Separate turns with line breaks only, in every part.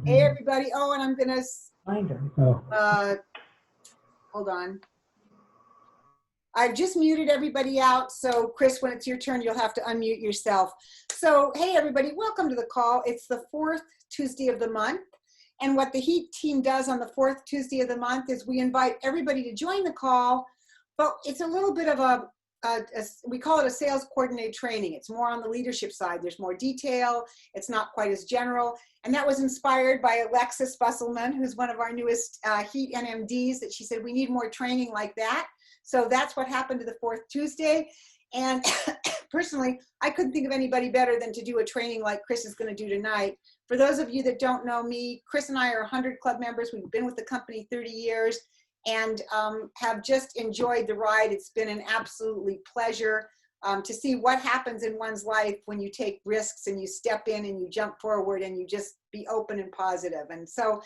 Hey everybody. Oh, and I'm gonna
Find her. Oh.
hold on. I've just muted everybody out. So Chris, when it's your turn, you'll have to unmute yourself. So, hey everybody, welcome to the call. It's the fourth Tuesday of the month. And what the HEAT team does on the fourth Tuesday of the month is we invite everybody to join the call, but it's a little bit of we call it a sales coordinated training. It's more on the leadership side. There's more detail. It's not quite as general. And that was inspired by Alexis Busselman, who's one of our newest HEAT NMDs, that she said, we need more training like that. So that's what happened to the fourth Tuesday. And personally, I couldn't think of anybody better than to do a training like Chris is going to do tonight. For those of you that don't know me, Chris and I are 100 club members. We've been with the company 30 years and have just enjoyed the ride. It's been an absolutely pleasure to see what happens in one's life when you take risks and you step in and you jump forward and you just be open and positive. And so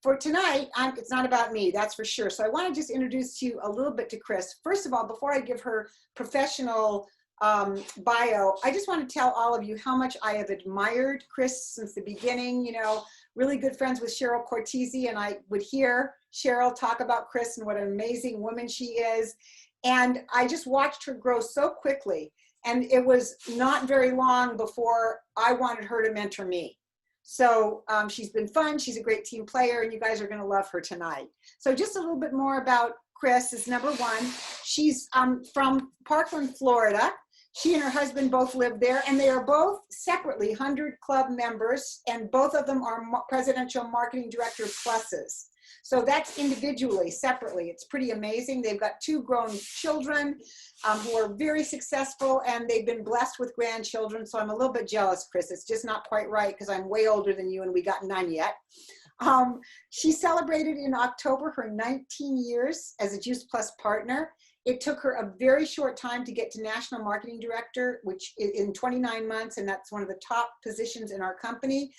for tonight, it's not about me, that's for sure. So I want to just introduce you a little bit to Chris. First of all, before I give her professional bio, I just want to tell all of you how much I have admired Chris since the beginning. You know, really good friends with Cheryl Cortese, and I would hear Cheryl talk about Chris and what an amazing woman she is. And I just watched her grow so quickly. And it was not very long before I wanted her to mentor me. So she's been fun. She's a great team player, and you guys are going to love her tonight. So just a little bit more about Chris is number one. She's from Parkland, Florida. She and her husband both live there, and they are both separately 100 club members, and both of them are Presidential Marketing Director Pluses. So that's individually, separately. It's pretty amazing. They've got 2 grown children who are very successful, and they've been blessed with grandchildren. So I'm a little bit jealous, Chris. It's just not quite right because I'm way older than you and we got none yet. She celebrated in October her 19 years as a Juice Plus partner. It took her a very short time to get to National Marketing Director, which is in 29 months, and that's one of the top positions in our company.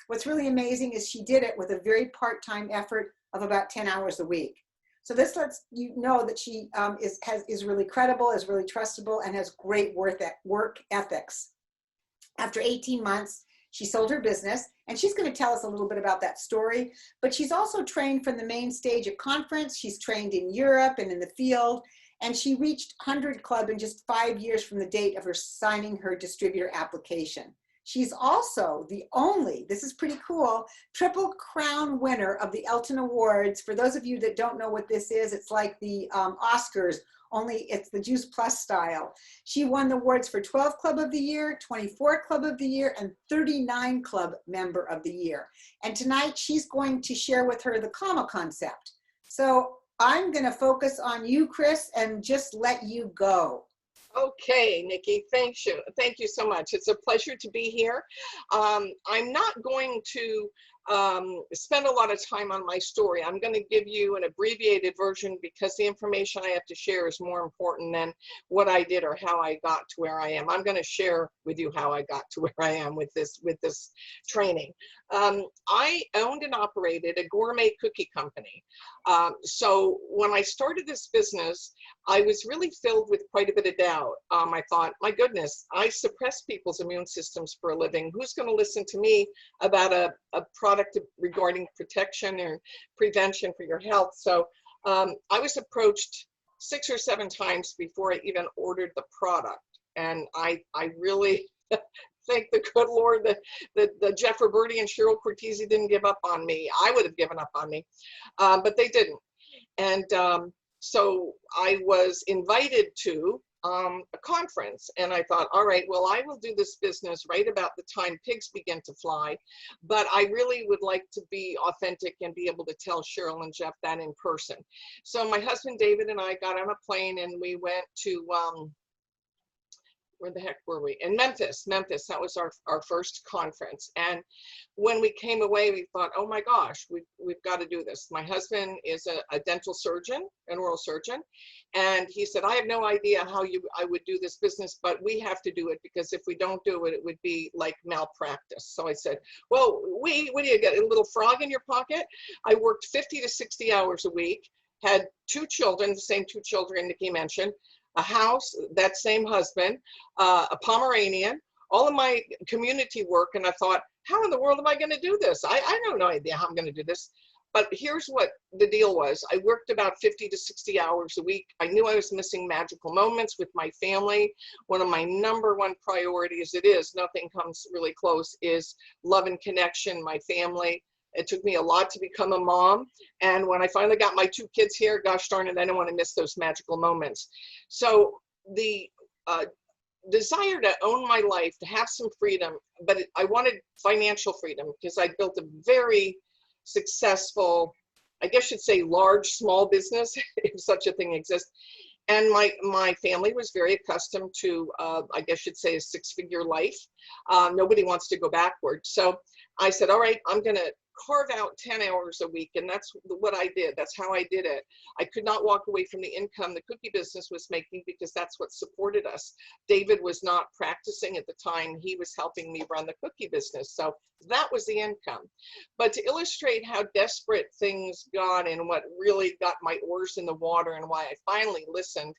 What's really amazing is she did it with a very part-time effort of about 10 hours a week. So this lets you know that she is really credible, is really trustable, and has great work ethics. After 18 months, she sold her business, and she's going to tell us a little bit about that story. But she's also trained from the main stage at conference. She's trained in Europe and in the field, and she reached 100 Club in just 5 years from the date of her signing her distributor application. She's also the only, this is pretty cool, Triple Crown winner of the Elton Awards. For those of you that don't know what this is, it's like the Oscars, only it's the Juice Plus style. She won the awards for 12 Club of the Year, 24 Club of the Year, and 39 Club Member of the Year. And tonight she's going to share with her the comma concept. So I'm going to focus on you, Chris, and just let you go.
Okay, Nikki, thank you. Thank you so much. It's a pleasure to be here. I'm not going to spend a lot of time on my story. I'm going to give you an abbreviated version because the information I have to share is more important than what I did or how I got to where I am. I'm going to share with you how I got to where I am with this training. I owned and operated a gourmet cookie company. So when I started this business, I was really filled with quite a bit of doubt. I thought, my goodness, I suppress people's immune systems for a living. Who's going to listen to me about a product regarding protection or prevention for your health? So I was approached 6 or 7 times before I even ordered the product. And I really thank the good Lord that Jeff Roberti and Cheryl Cortese didn't give up on me. I would have given up on me, but they didn't. And so I was invited to a conference, and I thought, all right, well, I will do this business right about the time pigs begin to fly, but I really would like to be authentic and be able to tell Cheryl and Jeff that in person. So my husband David and I got on a plane and we went to where the heck were we? In Memphis. That was our first conference. And when we came away, we thought, oh my gosh, we've got to do this. My husband is a dental surgeon, an oral surgeon. And he said, I have no idea how I would do this business, but we have to do it because if we don't do it, it would be like malpractice. So I said, well, what do you get, a little frog in your pocket? I worked 50 to 60 hours a week, had 2 children, the same 2 children Nikki mentioned, a house, that same husband, a Pomeranian, all of my community work, and I thought, how in the world am I going to do this? I have no idea how I'm going to do this. But here's what the deal was. I worked about 50 to 60 hours a week. I knew I was missing magical moments with my family. One of my #1 priorities, nothing comes really close, is love and connection, my family. It took me a lot to become a mom. And when I finally got my 2 kids here, gosh darn it, I didn't want to miss those magical moments. So the desire to own my life, to have some freedom, but I wanted financial freedom because I built a very successful, I guess you'd say large, small business, if such a thing exists. And my family was very accustomed to, I guess you'd say, a 6-figure life. Nobody wants to go backwards. So I said, all right, I'm going to carve out 10 hours a week. And that's what I did. That's how I did it. I could not walk away from the income the cookie business was making because that's what supported us. David was not practicing at the time. He was helping me run the cookie business. So that was the income. But to illustrate how desperate things got and what really got my oars in the water and why I finally listened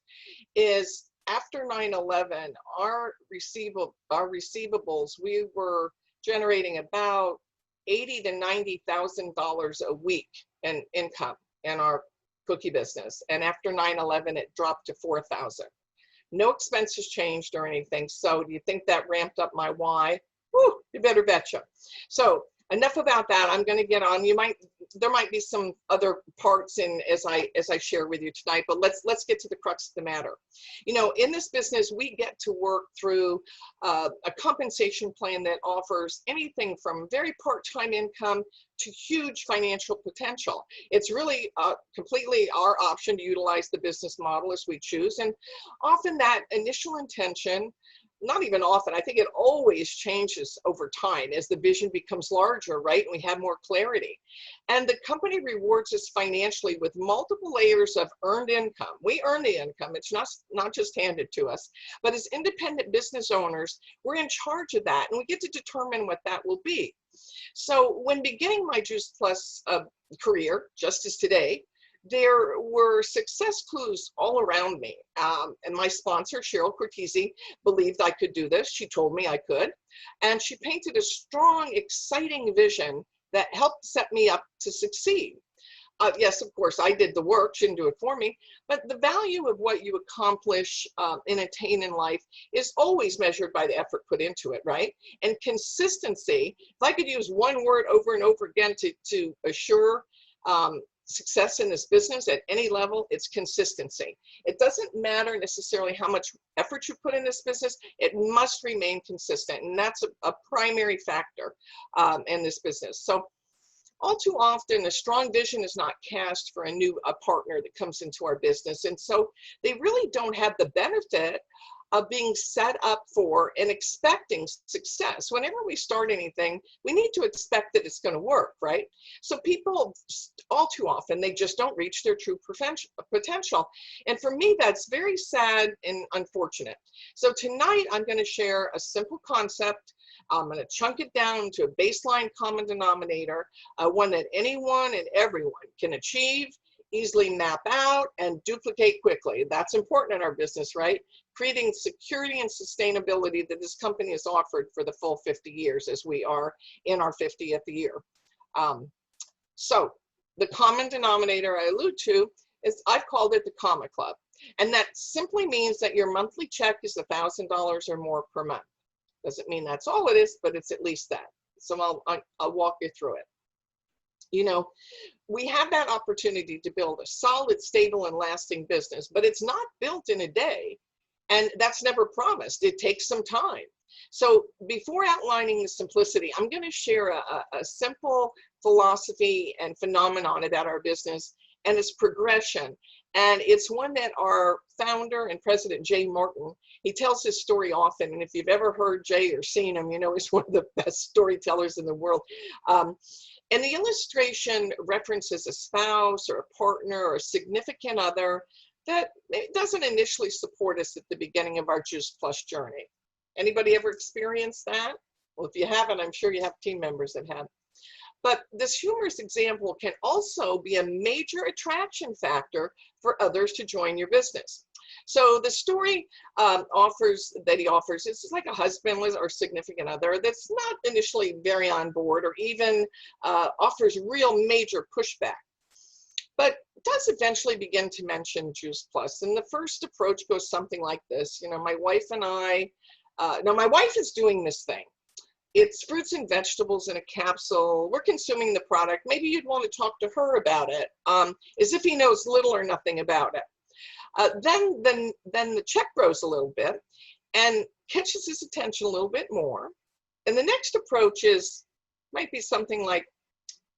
is after 9/11, our receivables, we were generating about $80,000 to $90,000 a week in income in our cookie business. And after 9/11, it dropped to 4,000. No expenses changed or anything. So do you think that ramped up my why? Whew, you better betcha. So enough about that. I'm going to get on. There might be some other parts in as I share with you tonight, but let's get to the crux of the matter. In this business, we get to work through a compensation plan that offers anything from very part-time income to huge financial potential. It's really completely our option to utilize the business model as we choose. And often that initial intention, not even often, I think it always changes over time as the vision becomes larger, right? And we have more clarity. And the company rewards us financially with multiple layers of earned income. We earn the income. It's not just handed to us. But as independent business owners, we're in charge of that. And we get to determine what that will be. So when beginning my Juice Plus career, just as today, there were success clues all around me. And my sponsor, Cheryl Cortese, believed I could do this. She told me I could. And she painted a strong, exciting vision that helped set me up to succeed. Yes, of course, I did the work. She didn't do it for me. But the value of what you accomplish and attain in life is always measured by the effort put into it, right? And consistency, if I could use one word over and over again to assure success in this business at any level, it's consistency. It doesn't matter necessarily how much effort you put in this business, it must remain consistent. And that's a primary factor in this business. So all too often, a strong vision is not cast for a partner that comes into our business. And so they really don't have the benefit of being set up for and expecting success. Whenever we start anything, we need to expect that it's going to work, right? So people, all too often, they just don't reach their true potential. And for me, that's very sad and unfortunate. So tonight, I'm going to share a simple concept. I'm going to chunk it down to a baseline common denominator, one that anyone and everyone can achieve, easily map out, and duplicate quickly. That's important in our business, right? Creating security and sustainability that this company has offered for the full 50 years as we are in our 50th year. So the common denominator I allude to is, I've called it the Comma Club. And that simply means that your monthly check is $1,000 or more per month. Doesn't mean that's all it is, but it's at least that. So I'll walk you through it. We have that opportunity to build a solid, stable, and lasting business, but it's not built in a day, and that's never promised. It takes some time. So before outlining the simplicity, I'm going to share a simple philosophy and phenomenon about our business and its progression. And it's one that our founder and president, Jay Martin, he tells his story often. And if you've ever heard Jay or seen him, he's one of the best storytellers in the world. And the illustration references a spouse or a partner or a significant other that doesn't initially support us at the beginning of our Juice Plus journey. Anybody ever experienced that? Well, if you haven't, I'm sure you have team members that have. But this humorous example can also be a major attraction factor for others to join your business. So the story that he offers is like a husband or significant other that's not initially very on board or even offers real major pushback, but does eventually begin to mention Juice Plus. And the first approach goes something like this. You know, my wife and I, my wife is doing this thing. It's fruits and vegetables in a capsule. We're consuming the product. Maybe you'd want to talk to her about it, as if he knows little or nothing about it. Then the check grows a little bit and catches his attention a little bit more. And the next approach might be something like,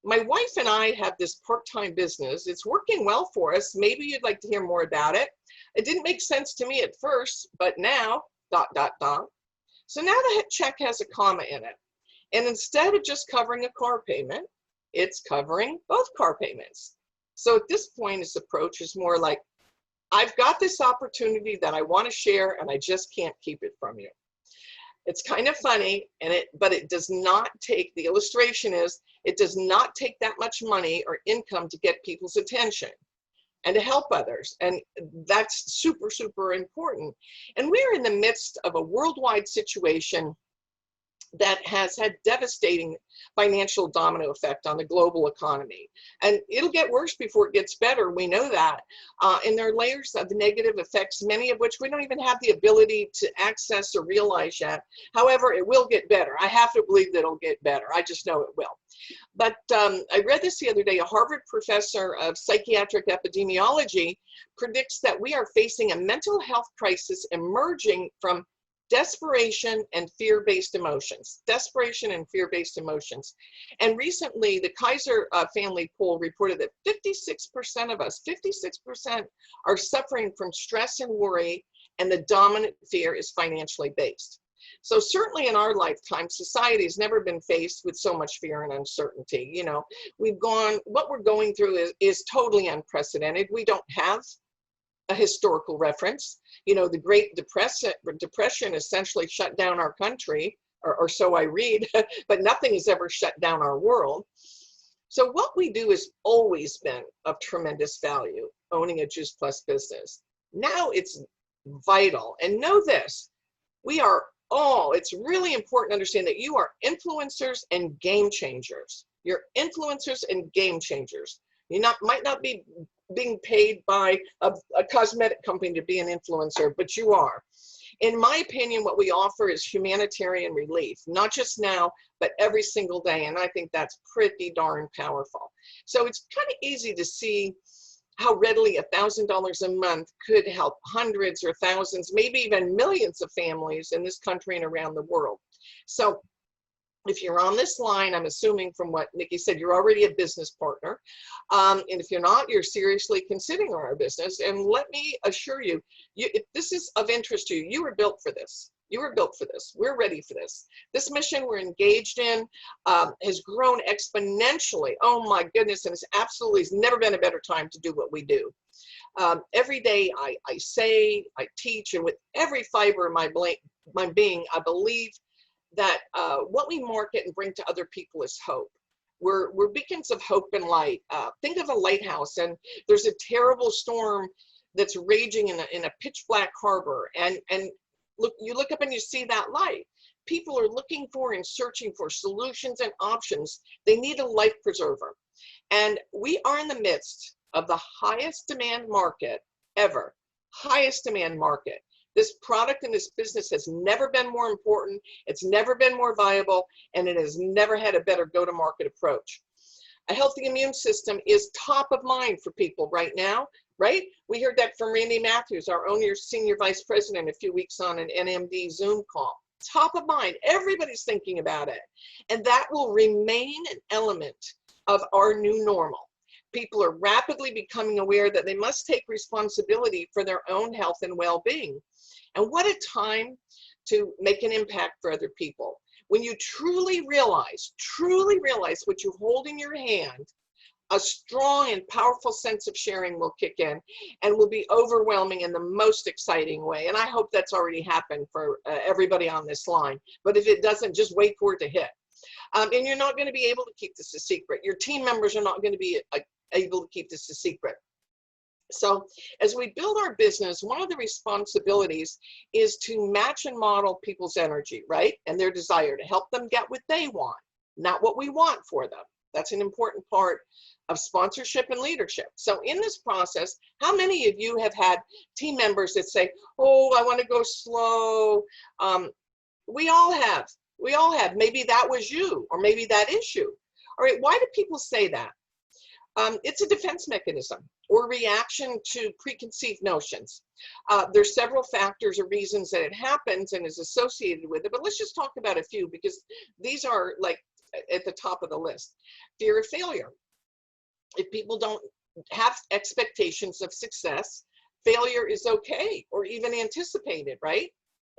my wife and I have this part-time business. It's working well for us. Maybe you'd like to hear more about it. It didn't make sense to me at first, but now, ... So now the check has a comma in it. And instead of just covering a car payment, it's covering both car payments. So at this point, his approach is more like, I've got this opportunity that I want to share and I just can't keep it from you. It's kind of funny, but it does not take, the illustration is, it does not take that much money or income to get people's attention and to help others. And that's super, super important. And we're in the midst of a worldwide situation that has had devastating financial domino effect on the global economy. And it'll get worse before it gets better. We know that. And there are layers of negative effects, many of which we don't even have the ability to access or realize yet. However, it will get better. I have to believe that it'll get better. I just know it will. But I read this the other day. A Harvard professor of psychiatric epidemiology predicts that we are facing a mental health crisis emerging from desperation and fear-based emotions. Desperation and fear-based emotions. And recently, the Kaiser family poll reported that 56% of us, 56% are suffering from stress and worry, and the dominant fear is financially based. So certainly in our lifetime, society has never been faced with so much fear and uncertainty. You know, what we're going through is totally unprecedented. We don't have a historical reference. You know, the Great Depression essentially shut down our country, or so I read, but nothing has ever shut down our world. So what we do has always been of tremendous value, owning a Juice Plus business. Now it's vital. And know this, it's really important to understand that you are influencers and game changers. You're influencers and game changers. You might not be being paid by a cosmetic company to be an influencer, but you are. In my opinion, what we offer is humanitarian relief, not just now, but every single day. And I think that's pretty darn powerful. So it's kind of easy to see how readily $1,000 a month could help hundreds or thousands, maybe even millions of families in this country and around the world. So if you're on this line, I'm assuming from what Nikki said, you're already a business partner. And if you're not, you're seriously considering our business. And let me assure you, if this is of interest to you, you were built for this. You were built for this. We're ready for this. This mission we're engaged in has grown exponentially. Oh my goodness, and it's never been a better time to do what we do. Every day I say, I teach, and with every fiber of my being, I believe that what we market and bring to other people is hope. We're beacons of hope and light. Think of a lighthouse, and there's a terrible storm that's raging in a pitch black harbor, and you look up and you see that light. People are looking for and searching for solutions and options. They need a life preserver. And we are in the midst of the highest demand market ever, highest demand market. This product and this business has never been more important. It's never been more viable, and it has never had a better go-to-market approach. A healthy immune system is top of mind for people right now, right? We heard that from Randy Matthews, our own senior vice president, a few weeks on an NMD Zoom call. Top of mind, everybody's thinking about it. And that will remain an element of our new normal. People are rapidly becoming aware that they must take responsibility for their own health and well-being. And what a time to make an impact for other people. When you truly realize what you hold in your hand, a strong and powerful sense of sharing will kick in and will be overwhelming in the most exciting way. And I hope that's already happened for everybody on this line. But if it doesn't, just wait for it to hit. And you're not going to be able to keep this a secret. Your team members are not going to be able to keep this a secret. So as we build our business, one of the responsibilities is to match and model people's energy, right? And their desire to help them get what they want, not what we want for them. That's an important part of sponsorship and leadership. So in this process, how many of you have had team members that say, oh, I want to go slow? We all have. We all have. Maybe that was you, or maybe that is you. All right, why do people say that? It's a defense mechanism or reaction to preconceived notions. There's several factors or reasons that it happens and is associated with it, but let's just talk about a few because these are like at the top of the list. Fear of failure. If people don't have expectations of success, failure is okay or even anticipated, right?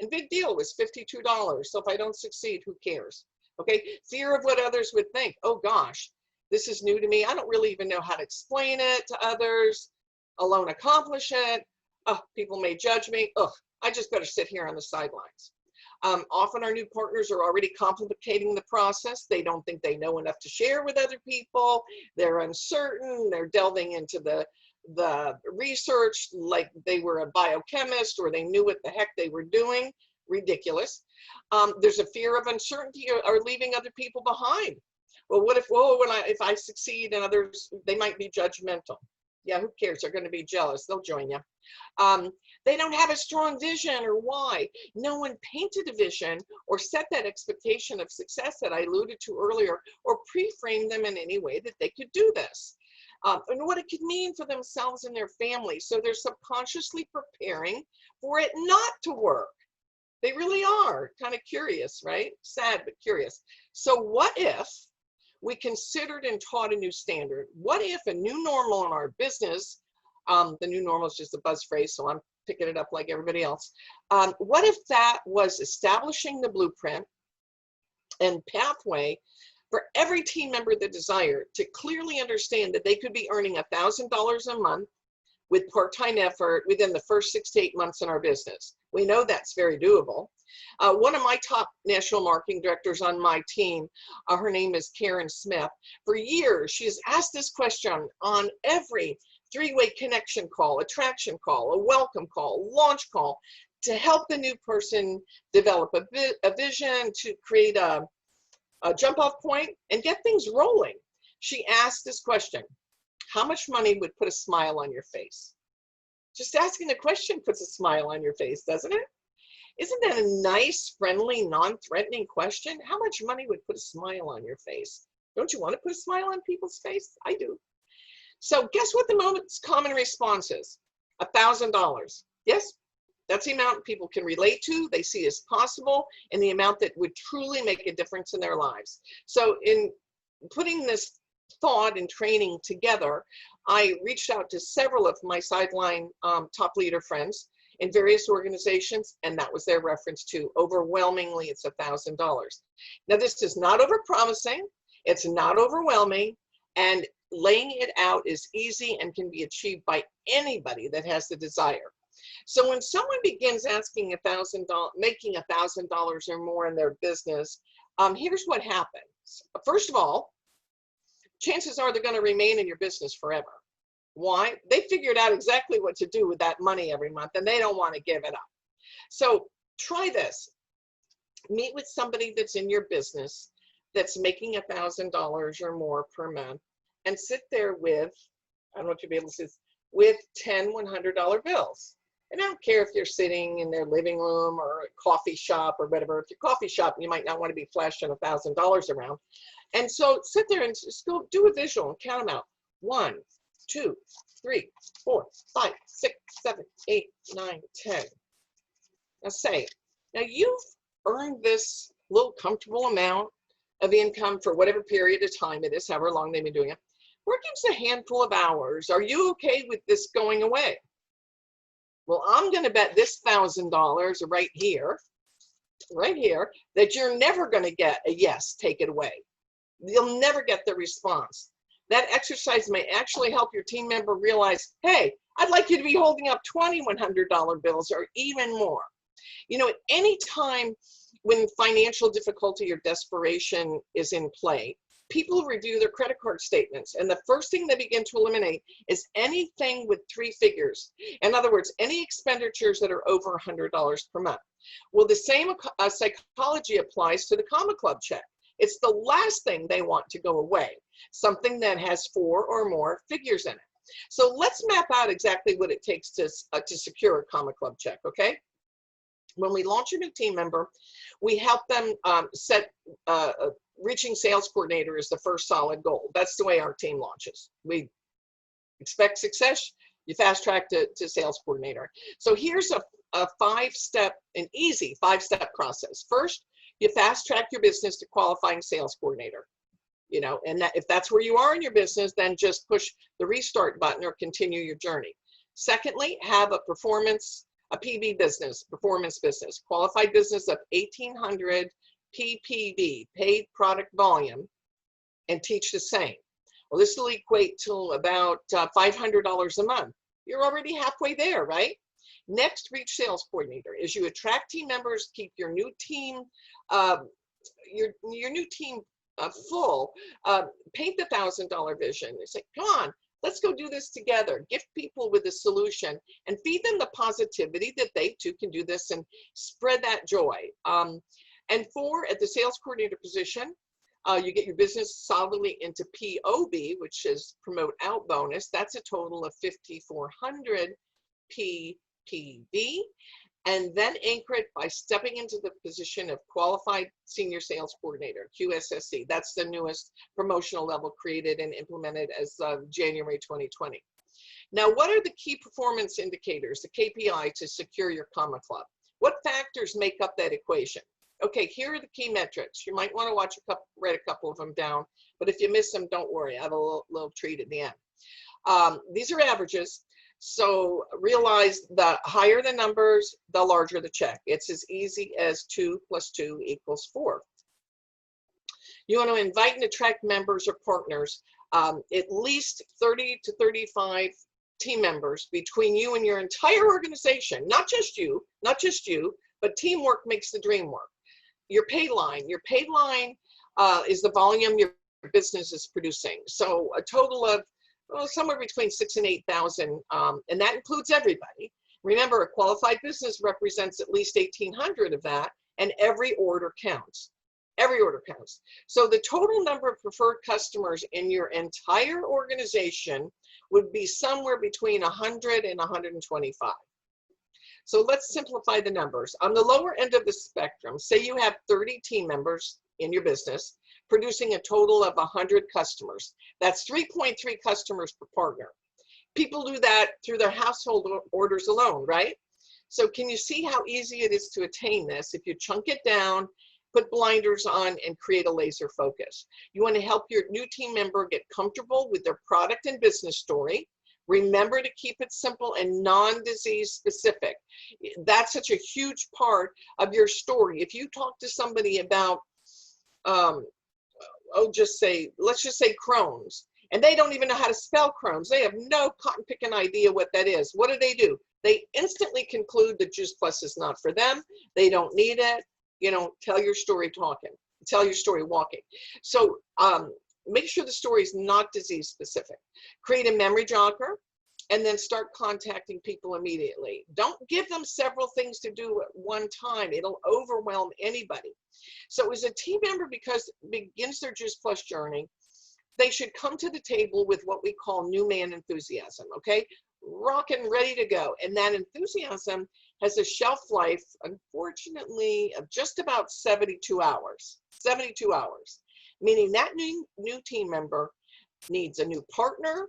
And big deal was $52. So if I don't succeed, who cares? Okay, fear of what others would think. Oh gosh, this is new to me. I don't really even know how to explain it to others, alone accomplish it. Oh, people may judge me. Oh, I just better sit here on the sidelines. Often our new partners are already complicating the process. They don't think they know enough to share with other people. They're uncertain. They're delving into the research like they were a biochemist or they knew what the heck they were doing. Ridiculous. There's a fear of uncertainty or leaving other people behind. Well, what if, if I succeed and others, they might be judgmental. Yeah, who cares? They're going to be jealous. They'll join you. They don't have a strong vision or why. No one painted a vision or set that expectation of success that I alluded to earlier or pre-framed them in any way that they could do this. And what it could mean for themselves and their family. So they're subconsciously preparing for it not to work. They really are kind of curious, right? Sad, but curious. So what if we considered and taught a new standard? What if a new normal in our business, the new normal is just a buzz phrase, so I'm picking it up like everybody else. What if that was establishing the blueprint and pathway for every team member that desired to clearly understand that they could be earning $1,000 a month with part-time effort within the first 6 to 8 months in our business? We know that's very doable. One of my top national marketing directors on my team, her name is Karen Smith. For years, she has asked this question on every three-way connection call, attraction call, a welcome call, launch call, to help the new person develop a vision, to create a jump-off point and get things rolling. She asked this question: how much money would put a smile on your face? Just asking the question puts a smile on your face, doesn't it? Isn't that a nice, friendly, non-threatening question? How much money would put a smile on your face? Don't you want to put a smile on people's face? I do. So guess what the most common response is? $1,000. Yes, that's the amount people can relate to, they see as possible, and the amount that would truly make a difference in their lives. So in putting this thought and training together, I reached out to several of my sideline top leader friends in various organizations, and that was their reference to. Overwhelmingly, it's $1,000. Now, this is not over-promising, it's not overwhelming, and laying it out is easy and can be achieved by anybody that has the desire. So when someone begins asking making $1,000 or more in their business, here's what happens. First of all, chances are they're going to remain in your business forever. Why? They figured out exactly what to do with that money every month, and they don't want to give it up. So try this. Meet with somebody that's in your business that's making $1,000 or more per month, and sit there with, I don't know if you'll be able to see this, with 10 $100 bills. And I don't care if you're sitting in their living room or a coffee shop or whatever. If you're coffee shop, you might not want to be flashing $1,000 around. And so sit there and just go do a visual and count them out. 1, 2, 3, 4, 5, 6, 7, 8, 9, 10. Now say, now you've earned this little comfortable amount of income for whatever period of time it is, however long they've been doing it. Working's a handful of hours. Are you okay with this going away? Well, I'm going to bet this $1,000 right here, that you're never going to get a yes, take it away. You'll never get the response. That exercise may actually help your team member realize, hey, I'd like you to be holding up 20 $100 bills or even more. You know, at any time when financial difficulty or desperation is in play, People review their credit card statements, and the first thing they begin to eliminate is anything with 3 figures. In other words, any expenditures that are over $100 per month. Well, the same psychology applies to the Comma Club check. It's the last thing they want to go away, something that has 4 or more figures in it. So let's map out exactly what it takes to secure a Comma Club check, okay? When we launch a new team member, we help them set reaching sales coordinator is the first solid goal. That's the way our team launches. We expect success, you fast track to sales coordinator. So here's a 5-step, an easy 5-step process. First, you fast track your business to qualifying sales coordinator. You know, and that, if that's where you are in your business, then just push the restart button or continue your journey. Secondly, have a PB business, performance business, qualified business of 1,800 PPV, paid product volume, and teach the same. Well, this will equate to about $500 a month. You're already halfway there, right? Next, reach sales coordinator. As you attract team members, keep your new team, full. Paint the $1,000 vision. They say, come on, let's go do this together. Gift people with a solution and feed them the positivity that they too can do this and spread that joy. And 4, at the sales coordinator position, you get your business solidly into POB, which is promote out bonus. That's a total of 5,400 PPV. And then anchor it by stepping into the position of qualified senior sales coordinator, QSSC. That's the newest promotional level created and implemented as of January 2020. Now, what are the key performance indicators, the KPI, to secure your Comma Club? What factors make up that equation? Okay, here are the key metrics. You might want to write a couple of them down, but if you miss them, don't worry. I have a little treat at the end. These are averages. So realize the higher the numbers, the larger the check. It's as easy as 2 + 2 = 4. You want to invite and attract members or partners, at least 30 to 35 team members between you and your entire organization, not just you, but teamwork makes the dream work. Your pay line is the volume your business is producing. So a total of somewhere between 6,000 and 8,000, and that includes everybody. Remember, a qualified business represents at least 1,800 of that, and every order counts. Every order counts. So the total number of preferred customers in your entire organization would be somewhere between 100 and 125. So let's simplify the numbers. On the lower end of the spectrum, say you have 30 team members in your business, producing a total of 100 customers. That's 3.3 customers per partner. People do that through their household orders alone, right? So can you see how easy it is to attain this if you chunk it down, put blinders on, and create a laser focus? You want to help your new team member get comfortable with their product and business story. Remember to keep it simple and non-disease specific. That's such a huge part of your story. If you talk to somebody about, let's just say Crohn's, and they don't even know how to spell Crohn's. They have no cotton picking idea what that is. What do? They instantly conclude that Juice Plus is not for them. They don't need it. You know, tell your story talking. Tell your story walking. So make sure the story is not disease specific. Create a memory jogger and then start contacting people immediately. Don't give them several things to do at one time. It'll overwhelm anybody. So as a team member begins their Juice Plus journey, they should come to the table with what we call new man enthusiasm, okay? Rockin', ready to go. And that enthusiasm has a shelf life, unfortunately, of just about 72 hours. 72 hours, meaning that new team member needs a new partner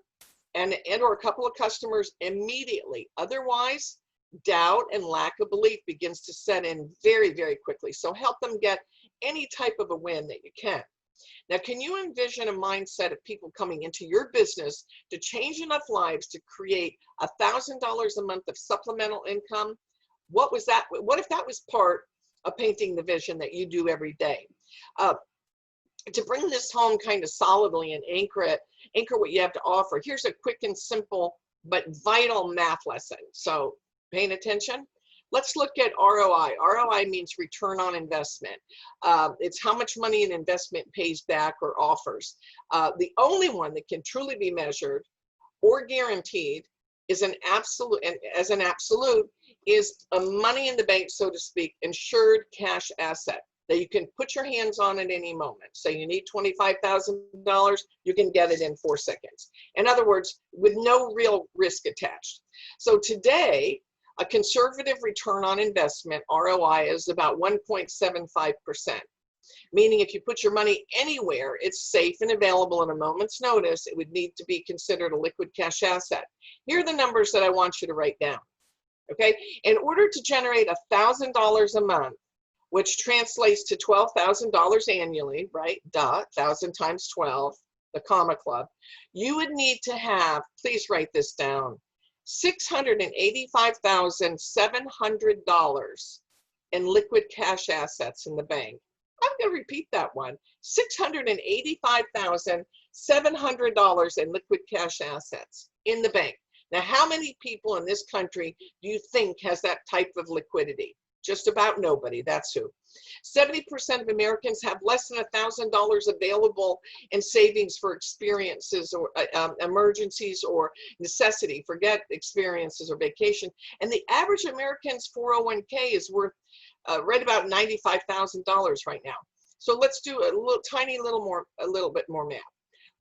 and or a couple of customers immediately. Otherwise, doubt and lack of belief begins to set in very, very quickly. So help them get any type of a win that you can. Now, can you envision a mindset of people coming into your business to change enough lives to create $1,000 a month of supplemental income? What was that? What if that was part of painting the vision that you do every day? To bring this home kind of solidly and anchor what you have to offer, here's a quick and simple but vital math lesson. So paying attention. Let's look at ROI. ROI means return on investment. It's how much money an investment pays back or offers. The only one that can truly be measured or guaranteed is an absolute, and as an absolute, is a money in the bank, so to speak, insured cash asset that you can put your hands on at any moment. So you need $25,000, you can get it in 4 seconds. In other words, with no real risk attached. So today, a conservative return on investment, ROI, is about 1.75%. Meaning if you put your money anywhere, it's safe and available at a moment's notice, it would need to be considered a liquid cash asset. Here are the numbers that I want you to write down, okay? In order to generate $1,000 a month, which translates to $12,000 annually, right? Duh, 1,000 times 12, the comma club. You would need to have, please write this down, $685,700 in liquid cash assets in the bank. I'm going to repeat that one. $685,700 in liquid cash assets in the bank. Now, how many people in this country do you think has that type of liquidity? Just about nobody, that's who. 70% of Americans have less than $1,000 available in savings for experiences or emergencies or necessity. Forget experiences or vacation. And the average American's 401k is worth right about $95,000 right now. So let's do a little bit more math.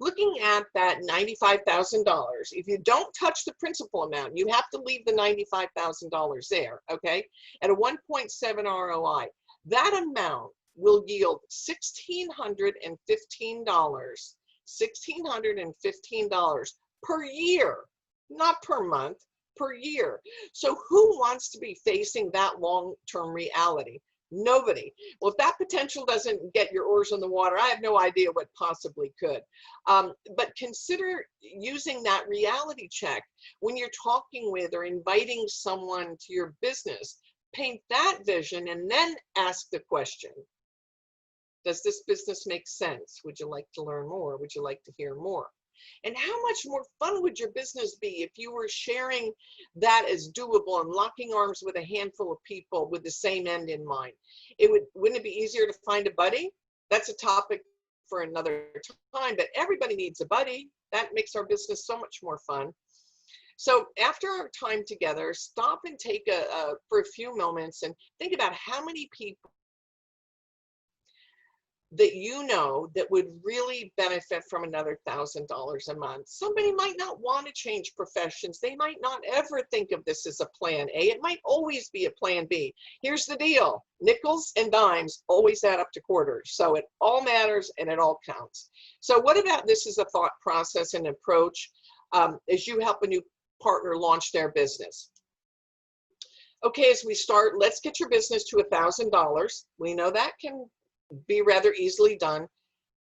Looking at that $95,000, if you don't touch the principal amount, you have to leave the $95,000 there, okay? At a 1.7 ROI, that amount will yield $1,615 per year, not per month, per year. So who wants to be facing that long-term reality? Nobody. Well, if that potential doesn't get your oars in the water, I have no idea what possibly could. But consider using that reality check when you're talking with or inviting someone to your business. Paint that vision and then ask the question, does this business make sense? Would you like to learn more? Would you like to hear more? And how much more fun would your business be if you were sharing that as doable and locking arms with a handful of people with the same end in mind? Wouldn't it be easier to find a buddy? That's a topic for another time, but everybody needs a buddy. That makes our business so much more fun. So after our time together, stop and take for a few moments and think about how many people that you know that would really benefit from another $1,000 a month. Somebody might not want to change professions. They might not ever think of this as a plan A. It might always be a plan B. Here's the deal. Nickels and dimes always add up to quarters. So it all matters and it all counts. So what about this as a thought process and approach as you help a new partner launch their business? Okay, as we start, let's get your business to $1,000. We know that can be rather easily done,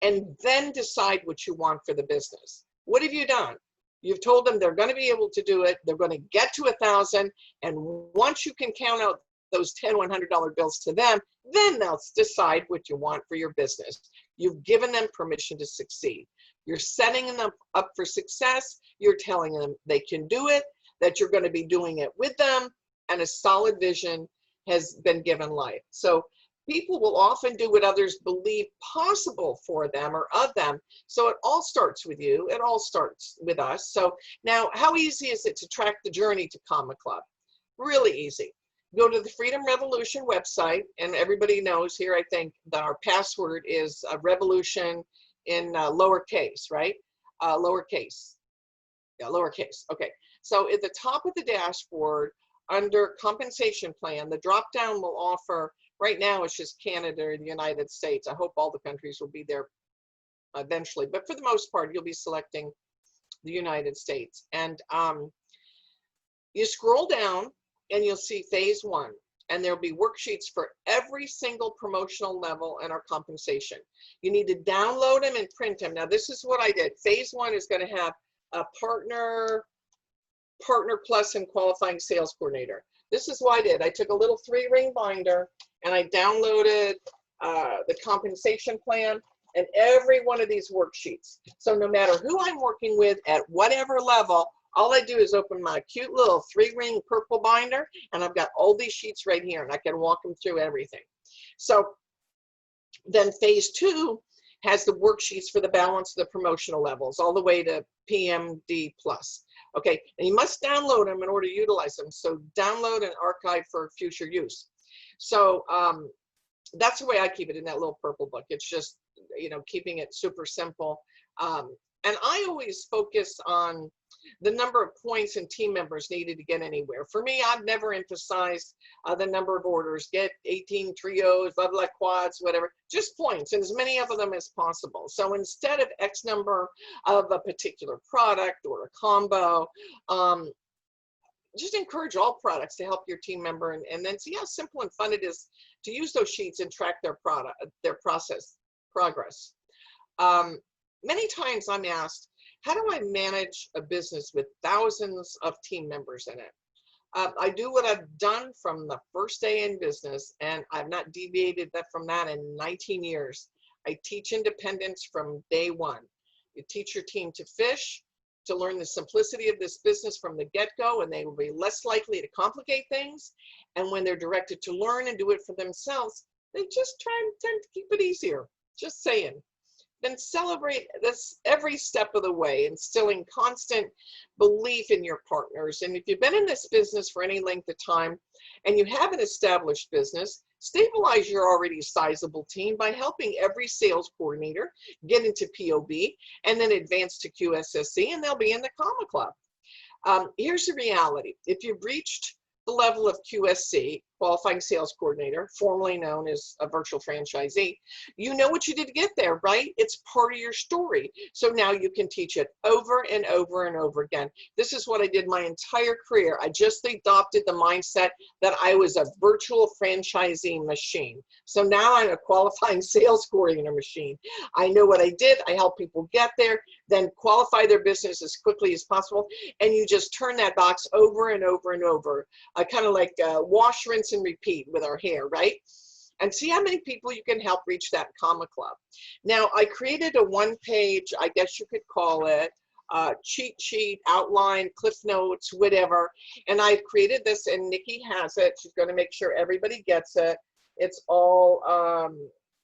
and then decide what you want for the business. What have you done? You've told them they're going to be able to do it. They're going to get to 1,000, and once you can count out those $10, $100 bills to them, then they'll decide what you want for your business. You've given them permission to succeed. You're setting them up for success. You're telling them they can do it, that you're going to be doing it with them, and a solid vision has been given life. So people will often do what others believe possible for them or of them. So it all starts with you. It all starts with us. So now, how easy is it to track the journey to Comma Club? Really easy. Go to the Freedom Revolution website, and everybody knows here, I think, that our password is revolution in lowercase, right? Lowercase. Yeah, lowercase. Okay. So at the top of the dashboard, under compensation plan, the drop-down will offer. Right now, it's just Canada or the United States. I hope all the countries will be there eventually. But for the most part, you'll be selecting the United States. And you scroll down and you'll see phase 1. And there'll be worksheets for every single promotional level and our compensation. You need to download them and print them. Now, this is what I did. Phase 1 is going to have a partner plus and qualifying sales coordinator. This is what I did. I took a little 3-ring binder and I downloaded the compensation plan and every one of these worksheets. So no matter who I'm working with at whatever level, All I do is open my cute little 3-ring purple binder, and I've got all these sheets right here, and I can walk them through everything. So then phase 2 has the worksheets for the balance of the promotional levels, all the way to PMD plus. Okay, and you must download them in order to utilize them. So download and archive for future use. So that's the way I keep it in that little purple book. It's just, you know, keeping it super simple. And I always focus on the number of points and team members needed to get anywhere. For me, I've never emphasized the number of orders, get 18 trios, blah, blah, quads, whatever, just points, and as many of them as possible. So instead of X number of a particular product or a combo, just encourage all products to help your team member, and then see how simple and fun it is to use those sheets and track their progress. Many times I'm asked, how do I manage a business with thousands of team members in it? I do what I've done from the first day in business, and I've not deviated from that in 19 years. I teach independence from day one. You teach your team to fish, to learn the simplicity of this business from the get-go, and they will be less likely to complicate things. And when they're directed to learn and do it for themselves, they just tend to keep it easier. Just saying. Then celebrate this every step of the way, instilling constant belief in your partners. And if you've been in this business for any length of time and you have an established business, stabilize your already sizable team by helping every sales coordinator get into POB and then advance to QSSC, and they'll be in the Comma Club. Here's the reality. If you've reached the level of QSC, qualifying sales coordinator, formerly known as a virtual franchisee, you know what you did to get there, right? It's part of your story. So now you can teach it over and over and over again. This is what I did my entire career. I just adopted the mindset that I was a virtual franchisee machine. So now I'm a qualifying sales coordinator machine. I know what I did. I help people get there, then qualify their business as quickly as possible. And you just turn that box over and over and over. Kind of like wash, rinse, and repeat with our hair, right? And see how many people you can help reach that Comma Club. Now, I created a one-page, I guess you could call it, cheat sheet, outline, cliff notes, whatever. And I've created this, and Nikki has it. She's going to make sure everybody gets it. It's all,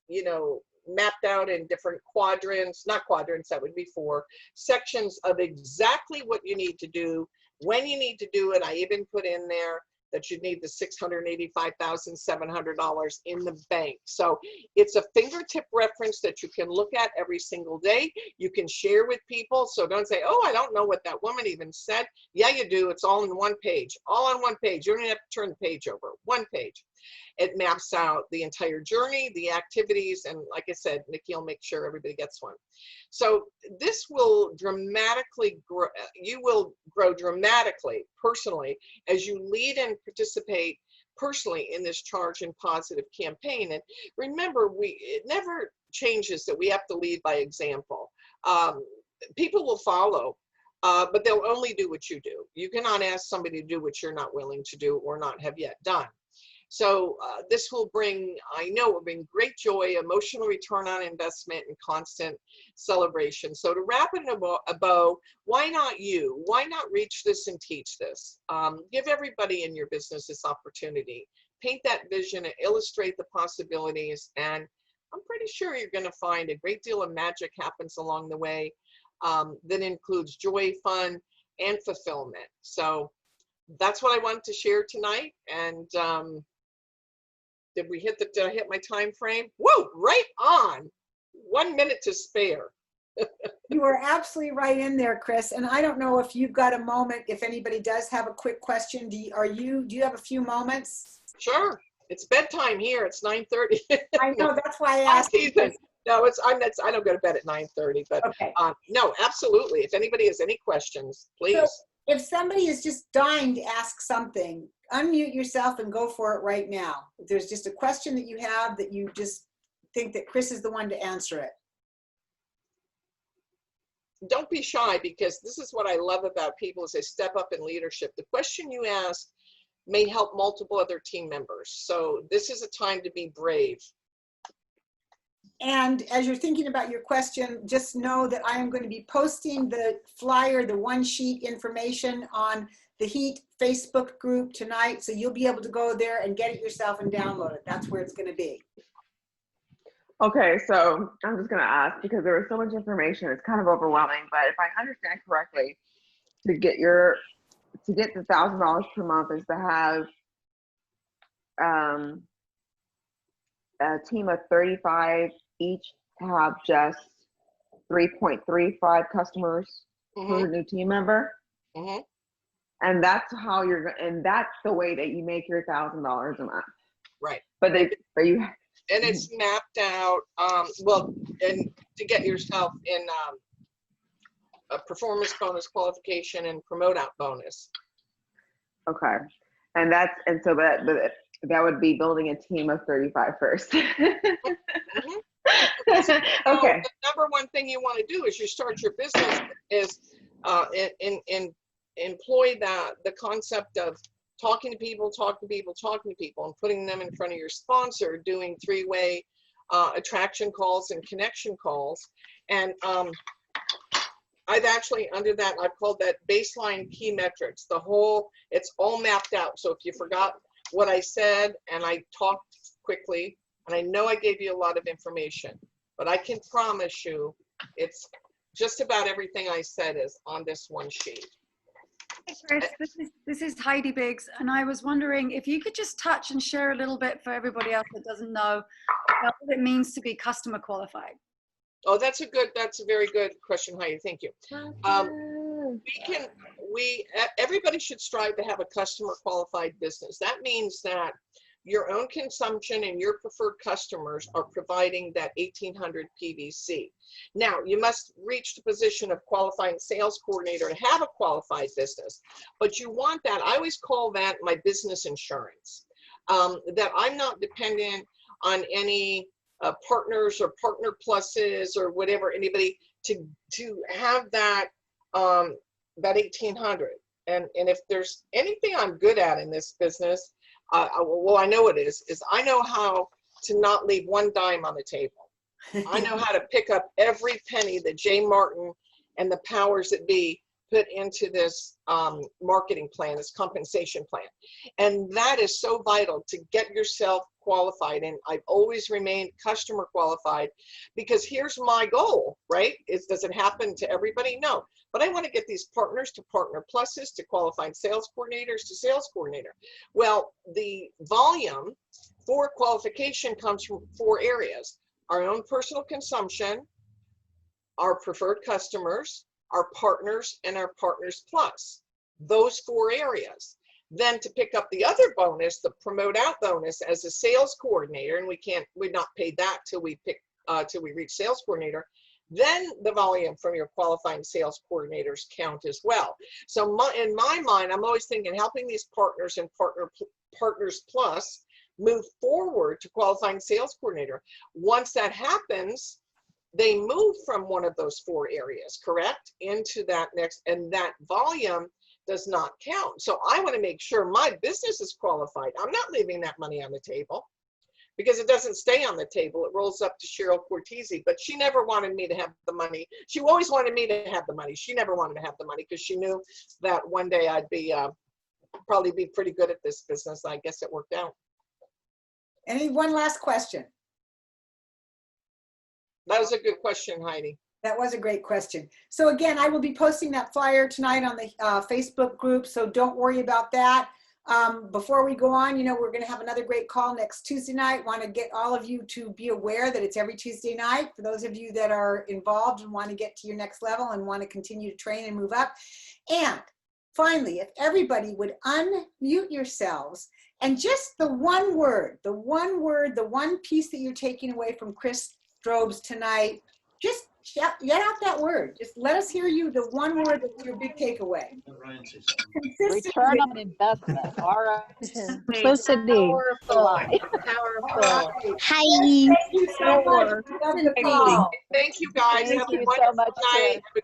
you know, mapped out in different quadrants, not quadrants, that would be 4 sections of exactly what you need to do, when you need to do it. I even put in there that you need the $685,700 in the bank. So it's a fingertip reference that you can look at every single day. You can share with people. So don't say, oh, I don't know what that woman even said. Yeah, you do. It's all in one page, all on one page. You don't even have to turn the page over, one page. It maps out the entire journey, the activities, and like I said, Nikki will make sure everybody gets one. So this will dramatically grow, you will grow dramatically personally as you lead and participate personally in this Charge and Positive campaign. And remember, it never changes that we have to lead by example. People will follow, but they'll only do what you do. You cannot ask somebody to do what you're not willing to do or not have yet done. So this will bring, I know it will bring great joy, emotional return on investment, and constant celebration. So to wrap it in a bow, why not you? Why not reach this and teach this? Give everybody in your business this opportunity. Paint that vision and illustrate the possibilities. And I'm pretty sure you're going to find a great deal of magic happens along the way that includes joy, fun, and fulfillment. So that's what I wanted to share tonight. And did I hit my time frame? Whoa, right on. 1 minute to spare.
You were absolutely right in there, Chris. And I don't know if you've got a moment, if anybody does have a quick question, do you have a few moments?
Sure. It's bedtime here. It's 9:30.
I know, that's why I asked.
No, I don't go to bed at 9:30, but
okay.
No, absolutely. If anybody has any questions, please.
So if somebody is just dying to ask something, unmute yourself and go for it right now. If there's just a question that you have that you just think that Chris is the one to answer it.
Don't be shy, because this is what I love about people as they step up in leadership. The question you ask may help multiple other team members. So this is a time to be brave.
And as you're thinking about your question, just know that I am going to be posting the flyer, the one sheet information on the HEAT Facebook group tonight. So you'll be able to go there and get it yourself and download it. That's where it's going to be.
Okay, so I'm just going to ask, because there was so much information, it's kind of overwhelming, but if I understand correctly, to get the $1,000 per month is to have a team of 35 each to have just 3.35 customers per new team member. And that's how and that's the way that you make your $1,000 a month.
Right.
But you.
And it's mapped out, well, and to get yourself in a performance bonus, qualification, and promote out bonus.
Okay. And so that would be building a team of 35 first.
So
Okay.
the number one thing you want to do as you start your business is employ the concept of talking to people, and putting them in front of your sponsor, doing three-way attraction calls and connection calls. And I've actually, under that, I've called that baseline key metrics. It's all mapped out. So if you forgot what I said and I talked quickly, and I know I gave you a lot of information, but I can promise you it's just about everything I said is on this one sheet.
Hey Chris, this is Heidi Biggs, and I was wondering if you could just touch and share a little bit for everybody else that doesn't know what it means to be customer qualified.
Oh, that's a very good question, Heidi. Thank you. Everybody should strive to have a customer qualified business. That means that your own consumption and your preferred customers are providing that 1800 PVC. Now, you must reach the position of qualifying sales coordinator to have a qualified business, but you want that. I always call that my business insurance, that I'm not dependent on any partners or partner pluses or whatever, anybody to have that, that 1800. And if there's anything I'm good at in this business, well, I know it is I know how to not leave one dime on the table. I know how to pick up every penny that Jay Martin and the powers that be put into this marketing plan, this compensation plan. And that is so vital to get yourself qualified. And I've always remained customer qualified, because here's my goal, right? Does it happen to everybody? No. But I want to get these partners to partner pluses, to qualified sales coordinators to sales coordinator. Well, the volume for qualification comes from 4 areas: our own personal consumption, our preferred customers, our partners, and our partners plus. Those 4 areas. Then to pick up the other bonus, the promote out bonus as a sales coordinator, and we're not paid that till we reach sales coordinator. Then the volume from your qualifying sales coordinators count as well. So in my mind, I'm always thinking helping these partners and partners plus move forward to qualifying sales coordinator. Once that happens, they move from one of those 4 areas, correct, into that next, and that volume does not count. So I want to make sure my business is qualified. I'm not leaving that money on the table, because it doesn't stay on the table. It rolls up to Cheryl Cortese, but she never wanted me to have the money. She always wanted me to have the money. She never wanted to have the money, because she knew that one day I'd be probably be pretty good at this business. I guess it worked out.
One last question?
That was a good question, Heidi.
That was a great question. So again, I will be posting that flyer tonight on the Facebook group, so don't worry about that. Before we go on, we're going to have another great call next Tuesday night. Want to get all of you to be aware that it's every Tuesday night. For those of you that are involved and want to get to your next level and want to continue to train and move up. And finally, if everybody would unmute yourselves, and just the one piece that you're taking away from Chris Drobes tonight, just get out that word. Just let us hear you, the one word that's your big takeaway.
Return on investment.
Simplicity.
Powerful.
Hi.
Thank you so much.
Haley.
Thank you guys.
Thank
Have a
you so
wonderful
much,
night.
Chris.